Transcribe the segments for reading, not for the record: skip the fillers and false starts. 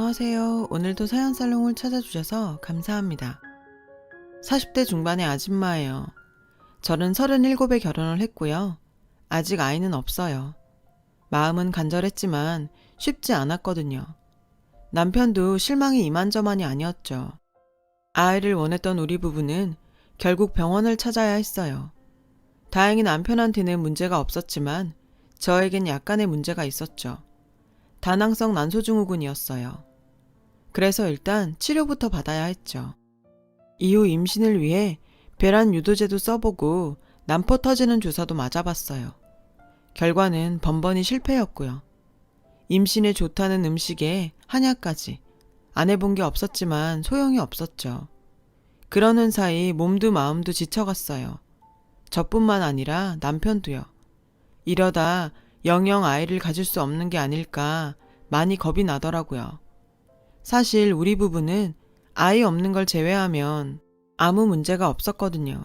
안녕하세요. 오늘도 사연살롱을 찾아주셔서 감사합니다. 40대 중반의 아줌마예요. 저는 37에 결혼을 했고요. 아직 아이는 없어요. 마음은 간절했지만 쉽지 않았거든요. 남편도 실망이 이만저만이 아니었죠. 아이를 원했던 우리 부부는 결국 병원을 찾아야 했어요. 다행히 남편한테는 문제가 없었지만 저에겐 약간의 문제가 있었죠. 다낭성 난소증후군이었어요. 그래서 일단 치료부터 받아야 했죠. 이후 임신을 위해 배란 유도제도 써보고 난포 터지는 주사도 맞아봤어요. 결과는 번번이 실패였고요. 임신에 좋다는 음식에 한약까지 안 해본 게 없었지만 소용이 없었죠. 그러는 사이 몸도 마음도 지쳐갔어요. 저뿐만 아니라 남편도요. 이러다 영영 아이를 가질 수 없는 게 아닐까 많이 겁이 나더라고요. 사실 우리 부부는 아이 없는 걸 제외하면 아무 문제가 없었거든요.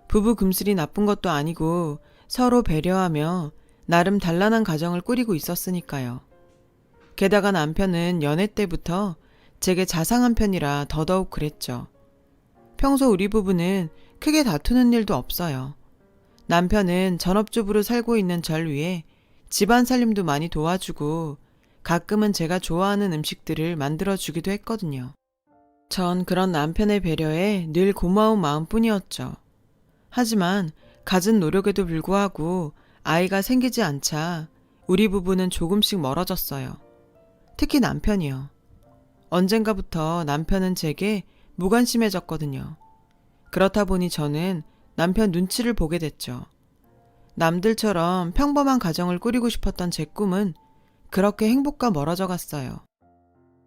부부 금슬이 나쁜 것도 아니고 서로 배려하며 나름 단란한 가정을 꾸리고 있었으니까요. 게다가 남편은 연애 때부터 제게 자상한 편이라 더더욱 그랬죠. 평소 우리 부부는 크게 다투는 일도 없어요. 남편은 전업주부로 살고 있는 절 위해 집안 살림도 많이 도와주고 가끔은 제가 좋아하는 음식들을 만들어주기도 했거든요. 전 그런 남편의 배려에 늘 고마운 마음뿐이었죠. 하지만 갖은 노력에도 불구하고 아이가 생기지 않자 우리 부부는 조금씩 멀어졌어요. 특히 남편이요. 언젠가부터 남편은 제게 무관심해졌거든요. 그렇다 보니 저는 남편 눈치를 보게 됐죠. 남들처럼 평범한 가정을 꾸리고 싶었던 제 꿈은 그렇게 행복과 멀어져 갔어요.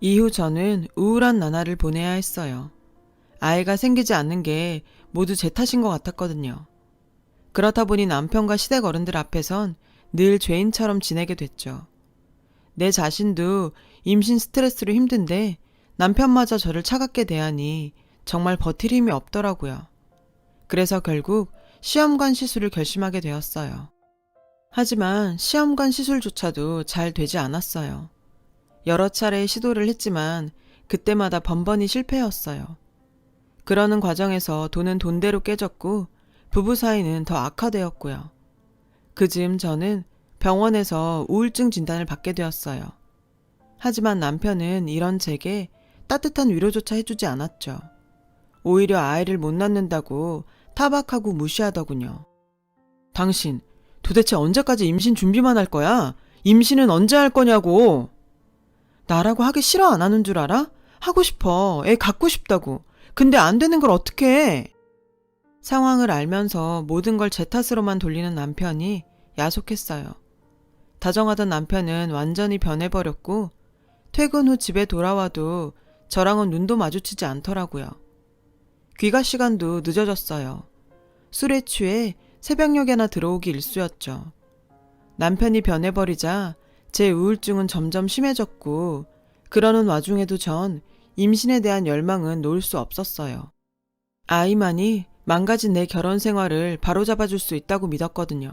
이후 저는 우울한 나날을 보내야 했어요. 아이가 생기지 않는 게 모두 제 탓인 것 같았거든요. 그렇다 보니 남편과 시댁 어른들 앞에선 늘 죄인처럼 지내게 됐죠. 내 자신도 임신 스트레스로 힘든데 남편마저 저를 차갑게 대하니 정말 버틸 힘이 없더라고요. 그래서 결국 시험관 시술을 결심하게 되었어요. 하지만 시험관 시술조차도 잘 되지 않았어요. 여러 차례 시도를 했지만 그때마다 번번이 실패였어요. 그러는 과정에서 돈은 돈대로 깨졌고 부부 사이는 더 악화되었고요. 그즈음 저는 병원에서 우울증 진단을 받게 되었어요. 하지만 남편은 이런 제게 따뜻한 위로조차 해주지 않았죠. 오히려 아이를 못 낳는다고 타박하고 무시하더군요. 당신 도대체 언제까지 임신 준비만 할 거야? 임신은 언제 할 거냐고. 나라고 하기 싫어 안 하는 줄 알아? 하고 싶어. 애 갖고 싶다고. 근데 안 되는 걸 어떻게 해? 상황을 알면서 모든 걸 제 탓으로만 돌리는 남편이 야속했어요. 다정하던 남편은 완전히 변해버렸고 퇴근 후 집에 돌아와도 저랑은 눈도 마주치지 않더라고요. 귀가 시간도 늦어졌어요. 술에 취해 새벽녘에나 들어오기 일쑤였죠. 남편이 변해버리자 제 우울증은 점점 심해졌고 그러는 와중에도 전 임신에 대한 열망은 놓을 수 없었어요. 아이만이 망가진 내 결혼 생활을 바로잡아줄 수 있다고 믿었거든요.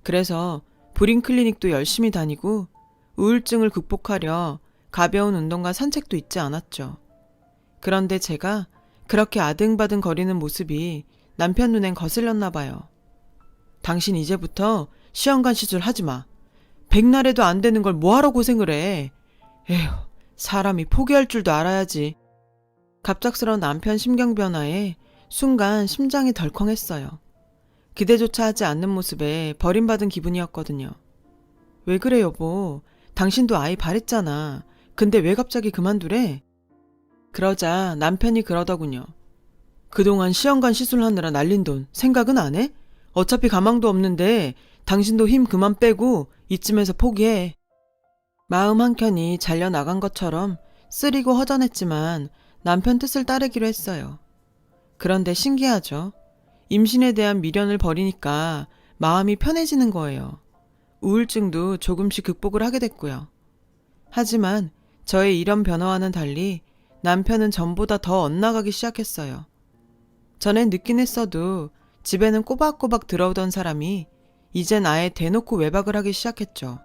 그래서 불임 클리닉도 열심히 다니고 우울증을 극복하려 가벼운 운동과 산책도 잊지 않았죠. 그런데 제가 그렇게 아등바등 거리는 모습이 남편 눈엔 거슬렸나 봐요. 당신 이제부터 시험관 시술 하지 마. 백날에도 안 되는 걸 뭐하러 고생을 해. 에휴, 사람이 포기할 줄도 알아야지. 갑작스러운 남편 심경 변화에 순간 심장이 덜컹했어요. 기대조차 하지 않는 모습에 버림받은 기분이었거든요. 왜 그래 여보. 당신도 아이 바랬잖아. 근데 왜 갑자기 그만두래? 그러자 남편이 그러더군요. 그동안 시험관 시술하느라 날린 돈 생각은 안 해? 어차피 가망도 없는데 당신도 힘 그만 빼고 이쯤에서 포기해. 마음 한켠이 잘려나간 것처럼 쓰리고 허전했지만 남편 뜻을 따르기로 했어요. 그런데 신기하죠. 임신에 대한 미련을 버리니까 마음이 편해지는 거예요. 우울증도 조금씩 극복을 하게 됐고요. 하지만 저의 이런 변화와는 달리 남편은 전보다 더 엇나가기 시작했어요. 전엔 늦긴 했어도 집에는 꼬박꼬박 들어오던 사람이 이젠 아예 대놓고 외박을 하기 시작했죠.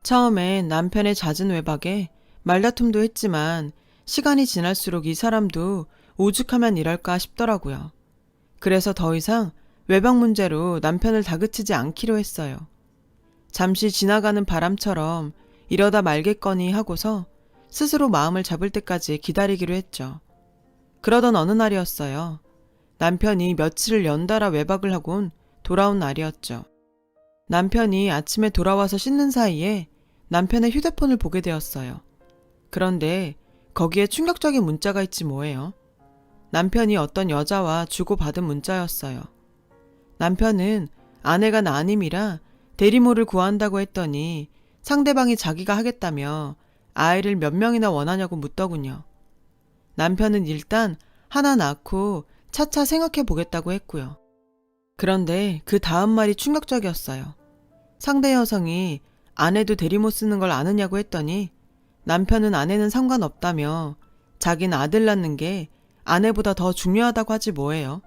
처음엔 남편의 잦은 외박에 말다툼도 했지만 시간이 지날수록 이 사람도 오죽하면 이럴까 싶더라고요. 그래서 더 이상 외박 문제로 남편을 다그치지 않기로 했어요. 잠시 지나가는 바람처럼 이러다 말겠거니 하고서 스스로 마음을 잡을 때까지 기다리기로 했죠. 그러던 어느 날이었어요. 남편이 며칠을 연달아 외박을 하곤 돌아온 날이었죠. 남편이 아침에 돌아와서 씻는 사이에 남편의 휴대폰을 보게 되었어요. 그런데 거기에 충격적인 문자가 있지 뭐예요. 남편이 어떤 여자와 주고받은 문자였어요. 남편은 아내가 난임이라 대리모를 구한다고 했더니 상대방이 자기가 하겠다며 아이를 몇 명이나 원하냐고 묻더군요. 남편은 일단 하나 낳고 차차 생각해 보겠다고 했고요. 그런데 그 다음 말이 충격적이었어요. 상대 여성이 아내도 대리모 쓰는 걸 아느냐고 했더니 남편은 아내는 상관없다며 자기는 아들 낳는 게 아내보다 더 중요하다고 하지 뭐예요.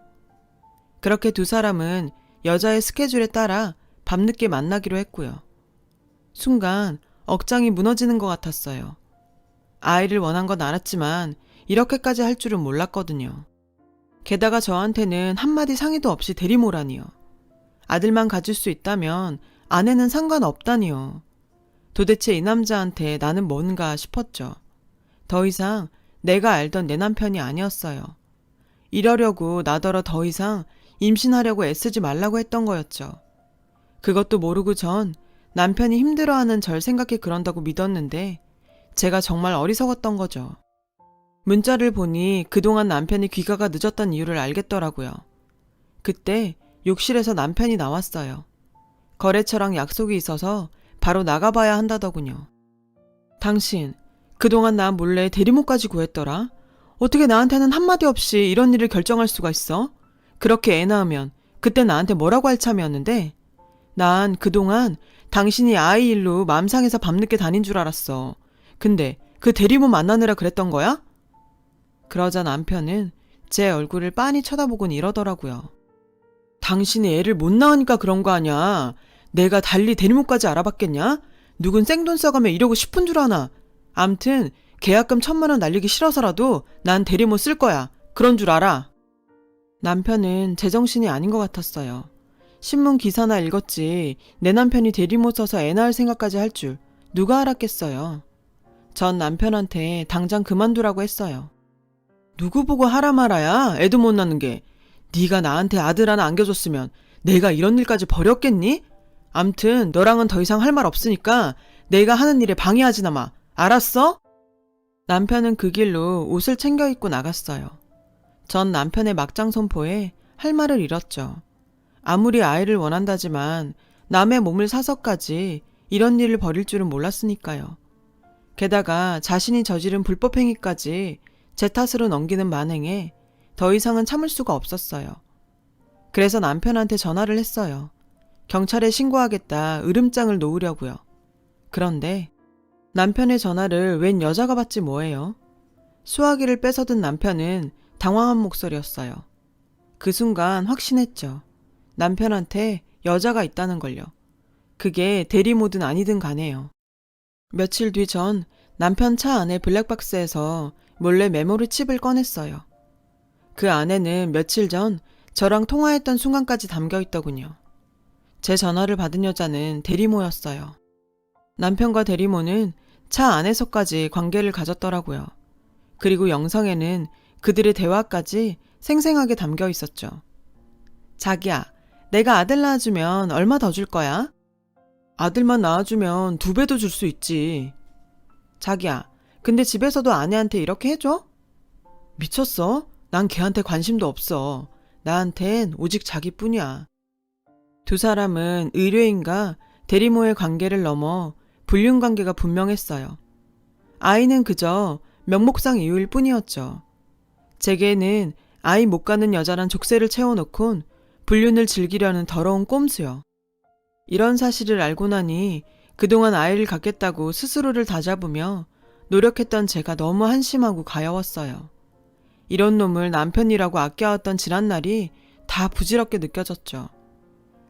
그렇게 두 사람은 여자의 스케줄에 따라 밤늦게 만나기로 했고요. 순간 억장이 무너지는 것 같았어요. 아이를 원한 건 알았지만 이렇게까지 할 줄은 몰랐거든요. 게다가 저한테는 한마디 상의도 없이 대리모라니요. 아들만 가질 수 있다면 아내는 상관없다니요. 도대체 이 남자한테 나는 뭔가 싶었죠. 더 이상 내가 알던 내 남편이 아니었어요. 이러려고 나더러 더 이상 임신하려고 애쓰지 말라고 했던 거였죠. 그것도 모르고 전 남편이 힘들어하는 절 생각해 그런다고 믿었는데 제가 정말 어리석었던 거죠. 문자를 보니 그동안 남편이 귀가가 늦었던 이유를 알겠더라고요. 그때 욕실에서 남편이 나왔어요. 거래처랑 약속이 있어서 바로 나가봐야 한다더군요. 당신, 그동안 나 몰래 대리모까지 구했더라? 어떻게 나한테는 한마디 없이 이런 일을 결정할 수가 있어? 그렇게 애 낳으면 그때 나한테 뭐라고 할 참이었는데? 난 그동안 당신이 아이 일로 맘 상해서 밤늦게 다닌 줄 알았어. 근데 그 대리모 만나느라 그랬던 거야? 그러자 남편은 제 얼굴을 빤히 쳐다보곤 이러더라고요. 당신이 애를 못 낳으니까 그런 거 아냐? 내가 달리 대리모까지 알아봤겠냐? 누군 생돈 써가며 이러고 싶은 줄 아나? 암튼 계약금 1,000만 원 날리기 싫어서라도 난 대리모 쓸 거야. 그런 줄 알아. 남편은 제정신이 아닌 것 같았어요. 신문 기사나 읽었지 내 남편이 대리모 써서 애 낳을 생각까지 할 줄 누가 알았겠어요. 전 남편한테 당장 그만두라고 했어요. 누구 보고 하라 말아야 애도 못 낳는 게. 네가 나한테 아들 하나 안겨줬으면 내가 이런 일까지 벌였겠니? 암튼 너랑은 더 이상 할 말 없으니까 내가 하는 일에 방해하지나 마. 알았어? 남편은 그 길로 옷을 챙겨 입고 나갔어요. 전 남편의 막장 선포에 할 말을 잃었죠. 아무리 아이를 원한다지만 남의 몸을 사서까지 이런 일을 벌일 줄은 몰랐으니까요. 게다가 자신이 저지른 불법행위까지 제 탓으로 넘기는 만행에 더 이상은 참을 수가 없었어요. 그래서 남편한테 전화를 했어요. 경찰에 신고하겠다 으름장을 놓으려고요. 그런데 남편의 전화를 웬 여자가 받지 뭐예요? 수화기를 뺏어든 남편은 당황한 목소리였어요. 그 순간 확신했죠. 남편한테 여자가 있다는 걸요. 그게 대리모든 아니든 간에요. 며칠 뒤 전 남편 차 안에 블랙박스에서 몰래 메모리 칩을 꺼냈어요. 그 안에는 며칠 전 저랑 통화했던 순간까지 담겨 있더군요. 제 전화를 받은 여자는 대리모였어요. 남편과 대리모는 차 안에서까지 관계를 가졌더라고요. 그리고 영상에는 그들의 대화까지 생생하게 담겨 있었죠. 자기야, 내가 아들 낳아주면 얼마 더 줄 거야? 아들만 낳아주면 2배도 줄 수 있지. 자기야, 근데 집에서도 아내한테 이렇게 해줘? 미쳤어? 난 걔한테 관심도 없어. 나한텐 오직 자기뿐이야. 두 사람은 의뢰인과 대리모의 관계를 넘어 불륜관계가 분명했어요. 아이는 그저 명목상 이유일 뿐이었죠. 제게는 아이 못 가는 여자란 족쇄를 채워놓곤 불륜을 즐기려는 더러운 꼼수요. 이런 사실을 알고 나니 그동안 아이를 갖겠다고 스스로를 다잡으며 노력했던 제가 너무 한심하고 가여웠어요. 이런 놈을 남편이라고 아껴왔던 지난 날이 다 부질없게 느껴졌죠.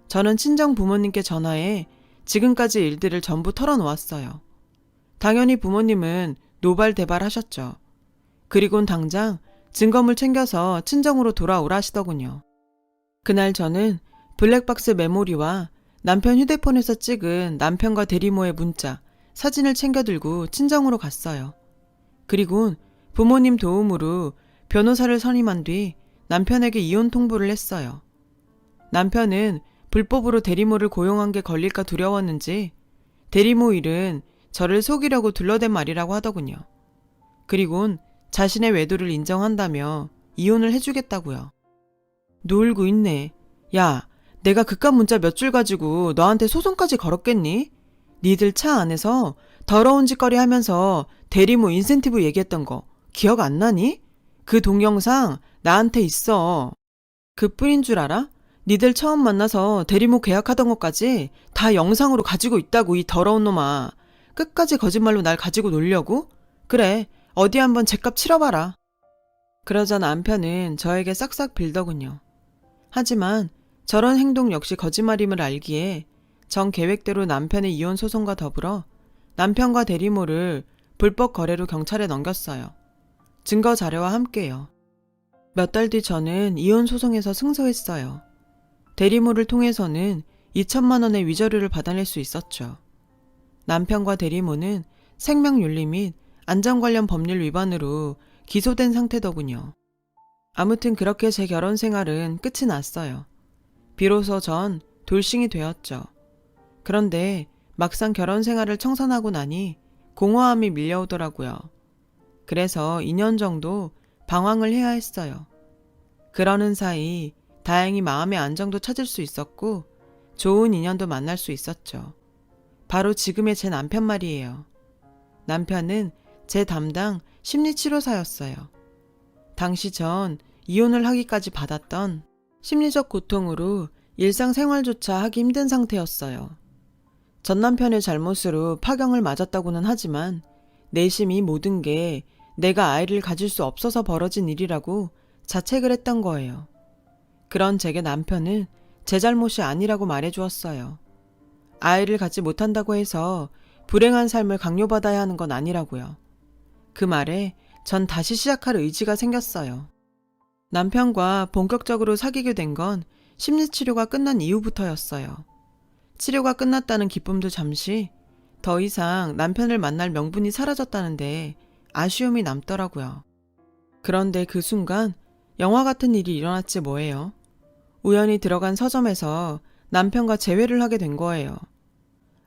저는 친정 부모님께 전화해 지금까지 일들을 전부 털어놓았어요. 당연히 부모님은 노발대발 하셨죠. 그리곤 당장 증거물 챙겨서 친정으로 돌아오라 하시더군요. 그날 저는 블랙박스 메모리와 남편 휴대폰에서 찍은 남편과 대리모의 문자, 사진을 챙겨 들고 친정으로 갔어요. 그리곤 부모님 도움으로 변호사를 선임한 뒤 남편에게 이혼 통보를 했어요. 남편은 불법으로 대리모를 고용한 게 걸릴까 두려웠는지 대리모 일은 저를 속이려고 둘러댄 말이라고 하더군요. 그리곤 자신의 외도를 인정한다며 이혼을 해주겠다고요. 놀고 있네. 야, 내가 그깟 문자 몇 줄 가지고 너한테 소송까지 걸었겠니? 니들 차 안에서 더러운 짓거리 하면서 대리모 인센티브 얘기했던 거 기억 안 나니? 그 동영상 나한테 있어. 그뿐인 줄 알아? 니들 처음 만나서 대리모 계약하던 것까지 다 영상으로 가지고 있다고, 이 더러운 놈아. 끝까지 거짓말로 날 가지고 놀려고? 그래, 어디 한번 죗값 치러봐라. 그러자 남편은 저에게 싹싹 빌더군요. 하지만 저런 행동 역시 거짓말임을 알기에 정 계획대로 남편의 이혼 소송과 더불어 남편과 대리모를 불법 거래로 경찰에 넘겼어요. 증거 자료와 함께요. 몇 달 뒤 저는 이혼 소송에서 승소했어요. 대리모를 통해서는 2천만 원의 위자료를 받아낼 수 있었죠. 남편과 대리모는 생명윤리 및 안전 관련 법률 위반으로 기소된 상태더군요. 아무튼 그렇게 제 결혼 생활은 끝이 났어요. 비로소 전 돌싱이 되었죠. 그런데 막상 결혼 생활을 청산하고 나니 공허함이 밀려오더라고요. 그래서 2년 정도 방황을 해야 했어요. 그러는 사이 다행히 마음의 안정도 찾을 수 있었고 좋은 인연도 만날 수 있었죠. 바로 지금의 제 남편 말이에요. 남편은 제 담당 심리치료사였어요. 당시 전 이혼을 하기까지 받았던 심리적 고통으로 일상생활조차 하기 힘든 상태였어요. 전 남편의 잘못으로 파경을 맞았다고는 하지만 내심 이 모든 게 내가 아이를 가질 수 없어서 벌어진 일이라고 자책을 했던 거예요. 그런 제게 남편은 제 잘못이 아니라고 말해주었어요. 아이를 갖지 못한다고 해서 불행한 삶을 강요받아야 하는 건 아니라고요. 그 말에 전 다시 시작할 의지가 생겼어요. 남편과 본격적으로 사귀게 된 건 심리치료가 끝난 이후부터였어요. 치료가 끝났다는 기쁨도 잠시, 더 이상 남편을 만날 명분이 사라졌다는데 아쉬움이 남더라고요. 그런데 그 순간 영화 같은 일이 일어났지 뭐예요. 우연히 들어간 서점에서 남편과 재회를 하게 된 거예요.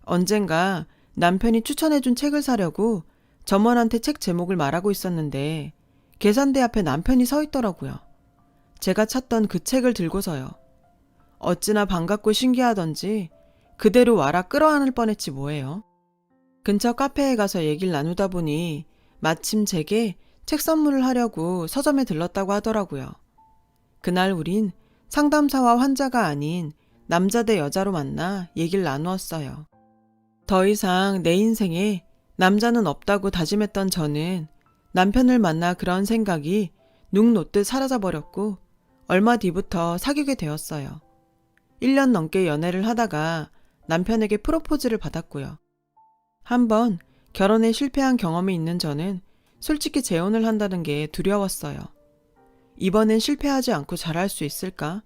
언젠가 남편이 추천해준 책을 사려고 점원한테 책 제목을 말하고 있었는데 계산대 앞에 남편이 서 있더라고요. 제가 찾던 그 책을 들고서요. 어찌나 반갑고 신기하던지 그대로 와라 끌어안을 뻔했지 뭐예요. 근처 카페에 가서 얘기를 나누다 보니 마침 제게 책 선물을 하려고 서점에 들렀다고 하더라고요. 그날 우린 상담사와 환자가 아닌 남자 대 여자로 만나 얘기를 나누었어요. 더 이상 내 인생에 남자는 없다고 다짐했던 저는 남편을 만나 그런 생각이 눅 놓듯 사라져버렸고 얼마 뒤부터 사귀게 되었어요. 1년 넘게 연애를 하다가 남편에게 프로포즈를 받았고요. 한번 결혼에 실패한 경험이 있는 저는 솔직히 재혼을 한다는 게 두려웠어요. 이번엔 실패하지 않고 잘할 수 있을까?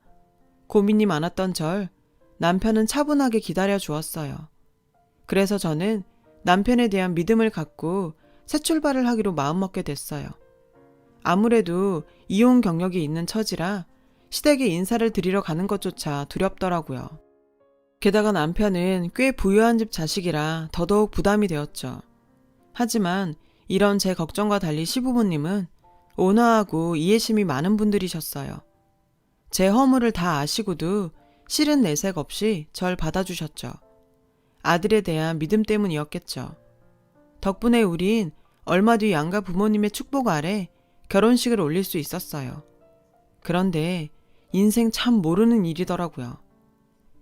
고민이 많았던 절 남편은 차분하게 기다려 주었어요. 그래서 저는 남편에 대한 믿음을 갖고 새 출발을 하기로 마음먹게 됐어요. 아무래도 이혼 경력이 있는 처지라 시댁에 인사를 드리러 가는 것조차 두렵더라고요. 게다가 남편은 꽤 부유한 집 자식이라 더더욱 부담이 되었죠. 하지만 이런 제 걱정과 달리 시부모님은 온화하고 이해심이 많은 분들이셨어요. 제 허물을 다 아시고도 싫은 내색 없이 절 받아주셨죠. 아들에 대한 믿음 때문이었겠죠. 덕분에 우린 얼마 뒤 양가 부모님의 축복 아래 결혼식을 올릴 수 있었어요. 그런데 인생 참 모르는 일이더라고요.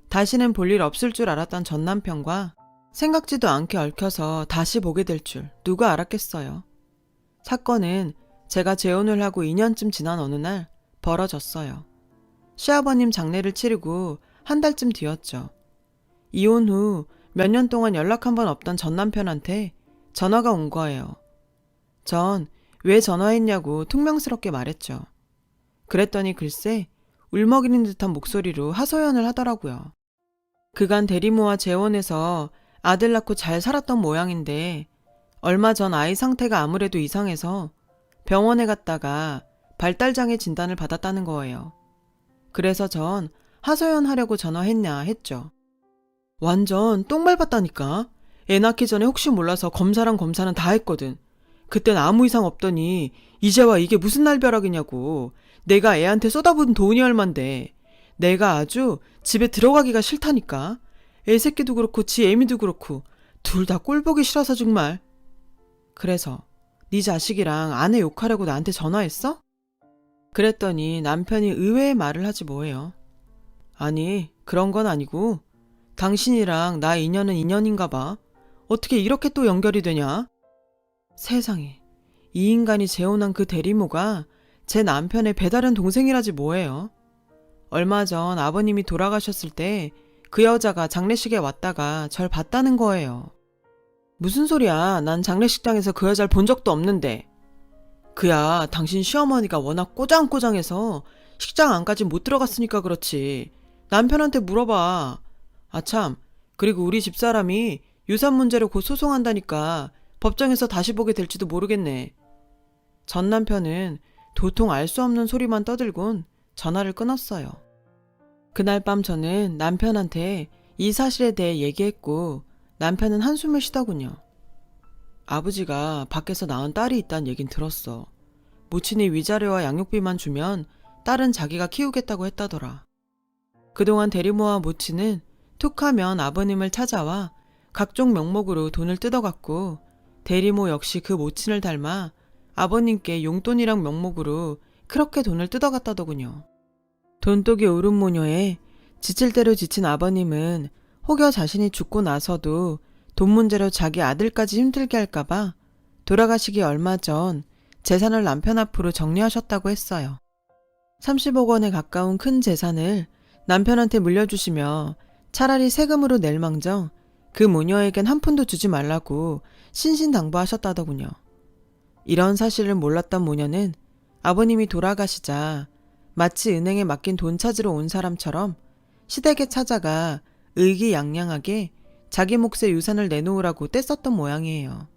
다시는 볼 일 없을 줄 알았던 전 남편과 생각지도 않게 얽혀서 다시 보게 될 줄 누가 알았겠어요. 사건은 제가 재혼을 하고 2년쯤 지난 어느 날 벌어졌어요. 시아버님 장례를 치르고 한 달쯤 뒤였죠. 이혼 후 몇 년 동안 연락 한 번 없던 전 남편한테 전화가 온 거예요. 전 왜 전화했냐고 퉁명스럽게 말했죠. 그랬더니 글쎄 울먹이는 듯한 목소리로 하소연을 하더라고요. 그간 대리모와 재혼해서 아들 낳고 잘 살았던 모양인데 얼마 전 아이 상태가 아무래도 이상해서 병원에 갔다가 발달장애 진단을 받았다는 거예요. 그래서 전 하소연하려고 전화했냐 했죠. 완전 똥 밟았다니까. 애 낳기 전에 혹시 몰라서 검사랑 검사는 다 했거든. 그땐 아무 이상 없더니 이제와 이게 무슨 날벼락이냐고. 내가 애한테 쏟아부은 돈이 얼만데. 내가 아주 집에 들어가기가 싫다니까. 애 새끼도 그렇고 지 애미도 그렇고 둘 다 꼴보기 싫어서 정말. 그래서 네 자식이랑 아내 욕하려고 나한테 전화했어? 그랬더니 남편이 의외의 말을 하지 뭐예요. 아니 그런 건 아니고 당신이랑 나 인연은 인연인가 봐. 어떻게 이렇게 또 연결이 되냐? 세상에, 이 인간이 재혼한 그 대리모가 제 남편의 배다른 동생이라지 뭐예요. 얼마 전 아버님이 돌아가셨을 때 그 여자가 장례식에 왔다가 절 봤다는 거예요. 무슨 소리야. 난 장례식장에서 그 여자를 본 적도 없는데. 그야 당신 시어머니가 워낙 꼬장꼬장해서 식장 안까지 못 들어갔으니까 그렇지. 남편한테 물어봐. 아참, 그리고 우리 집사람이 유산 문제로 곧 소송한다니까 법정에서 다시 보게 될지도 모르겠네. 전 남편은 도통 알 수 없는 소리만 떠들곤 전화를 끊었어요. 그날 밤 저는 남편한테 이 사실에 대해 얘기했고 남편은 한숨을 쉬더군요. 아버지가 밖에서 낳은 딸이 있다는 얘긴 들었어. 모친이 위자료와 양육비만 주면 딸은 자기가 키우겠다고 했다더라. 그동안 대리모와 모친은 툭하면 아버님을 찾아와 각종 명목으로 돈을 뜯어갔고 대리모 역시 그 모친을 닮아 아버님께 용돈이랑 명목으로 그렇게 돈을 뜯어갔다더군요. 돈독이 오른 모녀에 지칠 대로 지친 아버님은 혹여 자신이 죽고 나서도 돈 문제로 자기 아들까지 힘들게 할까봐 돌아가시기 얼마 전 재산을 남편 앞으로 정리하셨다고 했어요. 30억 원에 가까운 큰 재산을 남편한테 물려주시며 차라리 세금으로 낼 망정 그 모녀에겐 한 푼도 주지 말라고 신신당부하셨다더군요. 이런 사실을 몰랐던 모녀는 아버님이 돌아가시자 마치 은행에 맡긴 돈 찾으러 온 사람처럼 시댁에 찾아가 의기양양하게 자기 몫의 유산을 내놓으라고 떼썼던 모양이에요.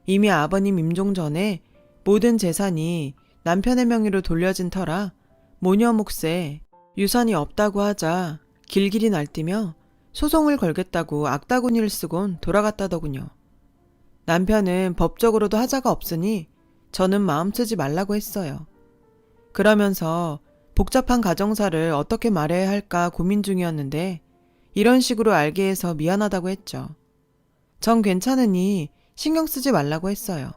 이미 아버님 임종 전에 모든 재산이 남편의 명의로 돌려진 터라 모녀 몫에 유산이 없다고 하자 길길이 날뛰며 소송을 걸겠다고 악다구니를 쓰곤 돌아갔다더군요. 남편은 법적으로도 하자가 없으니 저는 마음 쓰지 말라고 했어요. 그러면서 복잡한 가정사를 어떻게 말해야 할까 고민 중이었는데 이런 식으로 알게 해서 미안하다고 했죠. 전 괜찮으니 신경 쓰지 말라고 했어요.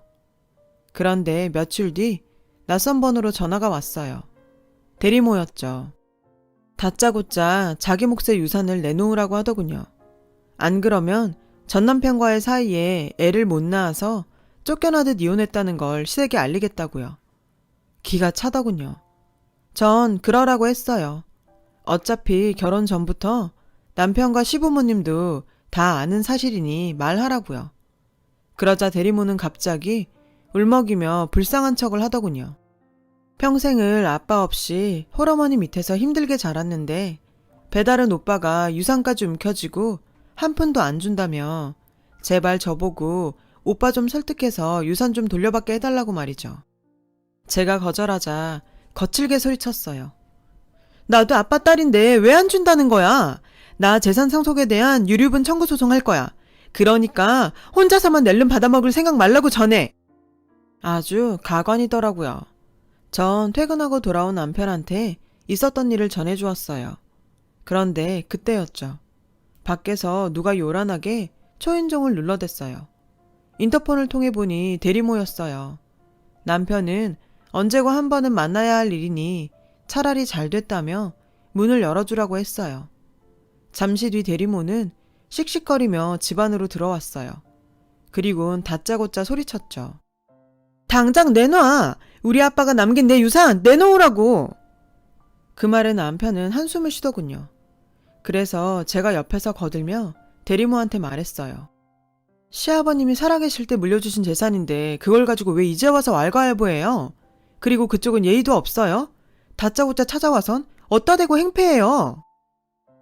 그런데 며칠 뒤 낯선 번호로 전화가 왔어요. 대리모였죠. 다짜고짜 자기 몫의 유산을 내놓으라고 하더군요. 안 그러면 전 남편과의 사이에 애를 못 낳아서 쫓겨나듯 이혼했다는 걸 시댁에 알리겠다고요. 기가 차더군요. 전 그러라고 했어요. 어차피 결혼 전부터 남편과 시부모님도 다 아는 사실이니 말하라고요. 그러자 대리모는 갑자기 울먹이며 불쌍한 척을 하더군요. 평생을 아빠 없이 홀어머니 밑에서 힘들게 자랐는데 배다른 오빠가 유산까지 움켜쥐고 한 푼도 안 준다며 제발 저보고 오빠 좀 설득해서 유산 좀 돌려받게 해달라고 말이죠. 제가 거절하자 거칠게 소리쳤어요. 나도 아빠 딸인데 왜 안 준다는 거야? 나 재산 상속에 대한 유류분 청구 소송할 거야. 그러니까 혼자서만 낼름 받아먹을 생각 말라고 전해. 아주 가관이더라고요. 전 퇴근하고 돌아온 남편한테 있었던 일을 전해주었어요. 그런데 그때였죠. 밖에서 누가 요란하게 초인종을 눌러댔어요. 인터폰을 통해 보니 대리모였어요. 남편은 언제고 한 번은 만나야 할 일이니 차라리 잘 됐다며 문을 열어주라고 했어요. 잠시 뒤 대리모는 씩씩거리며 집 안으로 들어왔어요. 그리곤 다짜고짜 소리쳤죠. 당장 내놔! 우리 아빠가 남긴 내 유산 내놓으라고! 그 말에 남편은 한숨을 쉬더군요. 그래서 제가 옆에서 거들며 대리모한테 말했어요. 시아버님이 살아계실 때 물려주신 재산인데 그걸 가지고 왜 이제 와서 왈가왈부해요? 그리고 그쪽은 예의도 없어요? 다짜고짜 찾아와선 어따 대고 행패해요.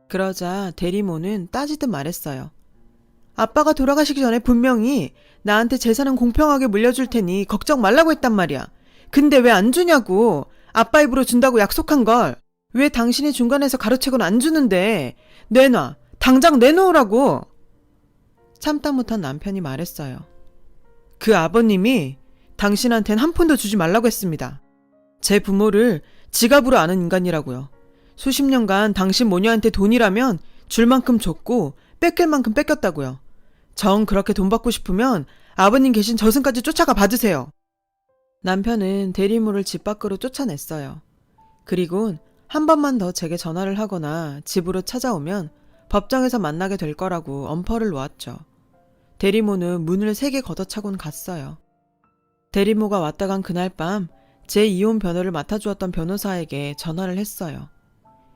그러자 대리모는 따지듯 말했어요. 아빠가 돌아가시기 전에 분명히 나한테 재산은 공평하게 물려줄 테니 걱정 말라고 했단 말이야. 근데 왜 안 주냐고. 아빠 입으로 준다고 약속한 걸. 왜 당신이 중간에서 가로채고는 안 주는데. 내놔. 당장 내놓으라고. 참다 못한 남편이 말했어요. 그 아버님이 당신한텐 한 푼도 주지 말라고 했습니다. 제 부모를 지갑으로 아는 인간이라고요. 수십 년간 당신 모녀한테 돈이라면 줄 만큼 줬고 뺏길 만큼 뺏겼다고요. 정 그렇게 돈 받고 싶으면 아버님 계신 저승까지 쫓아가 받으세요. 남편은 대리모를 집 밖으로 쫓아냈어요. 그리곤 한 번만 더 제게 전화를 하거나 집으로 찾아오면 법정에서 만나게 될 거라고 엄포를 놓았죠. 대리모는 문을 세게 걷어차곤 갔어요. 대리모가 왔다 간 그날 밤 제 이혼 변호를 맡아주었던 변호사에게 전화를 했어요.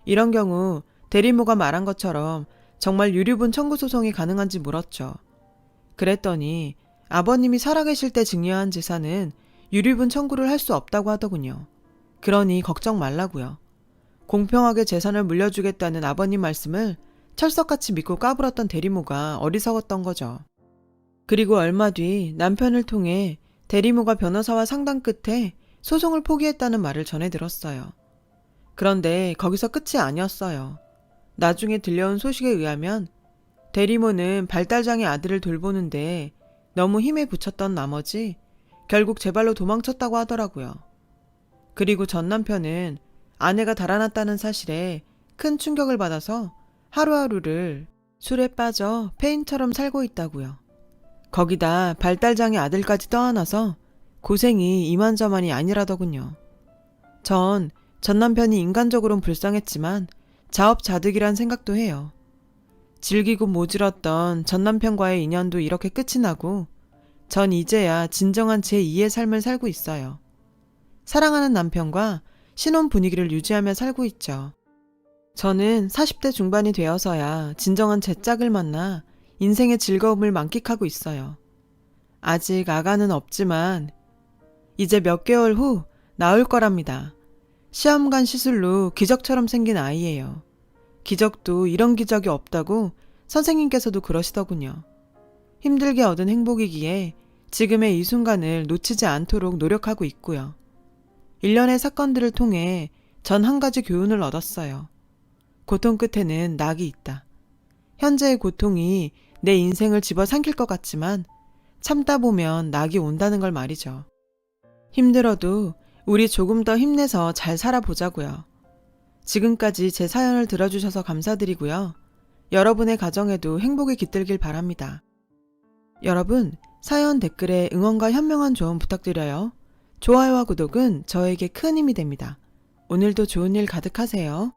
이런 경우 대리모가 말한 것처럼 정말 유류분 청구 소송이 가능한지 물었죠. 그랬더니 아버님이 살아계실 때 증여한 재산은 유류분 청구를 할 수 없다고 하더군요. 그러니 걱정 말라고요. 공평하게 재산을 물려주겠다는 아버님 말씀을 철석같이 믿고 까불었던 대리모가 어리석었던 거죠. 그리고 얼마 뒤 남편을 통해 대리모가 변호사와 상담 끝에 소송을 포기했다는 말을 전해 들었어요. 그런데 거기서 끝이 아니었어요. 나중에 들려온 소식에 의하면 대리모는 발달장애 아들을 돌보는데 너무 힘에 부쳤던 나머지 결국 제 발로 도망쳤다고 하더라고요. 그리고 전 남편은 아내가 달아났다는 사실에 큰 충격을 받아서 하루하루를 술에 빠져 폐인처럼 살고 있다고요. 거기다 발달장애 아들까지 떠안아서 고생이 이만저만이 아니라더군요. 전 남편이 인간적으론 불쌍했지만 자업자득이란 생각도 해요. 즐기고 모질었던 전 남편과의 인연도 이렇게 끝이 나고 전 이제야 진정한 제2의 삶을 살고 있어요. 사랑하는 남편과 신혼 분위기를 유지하며 살고 있죠. 저는 40대 중반이 되어서야 진정한 제 짝을 만나 인생의 즐거움을 만끽하고 있어요. 아직 아가는 없지만 이제 몇 개월 후 나올 거랍니다. 시험관 시술로 기적처럼 생긴 아이예요. 기적도 이런 기적이 없다고 선생님께서도 그러시더군요. 힘들게 얻은 행복이기에 지금의 이 순간을 놓치지 않도록 노력하고 있고요. 일련의 사건들을 통해 전 한 가지 교훈을 얻었어요. 고통 끝에는 낙이 있다. 현재의 고통이 내 인생을 집어삼킬 것 같지만 참다 보면 낙이 온다는 걸 말이죠. 힘들어도 우리 조금 더 힘내서 잘 살아보자고요. 지금까지 제 사연을 들어주셔서 감사드리고요. 여러분의 가정에도 행복이 깃들길 바랍니다. 여러분, 사연 댓글에 응원과 현명한 조언 부탁드려요. 좋아요와 구독은 저에게 큰 힘이 됩니다. 오늘도 좋은 일 가득하세요.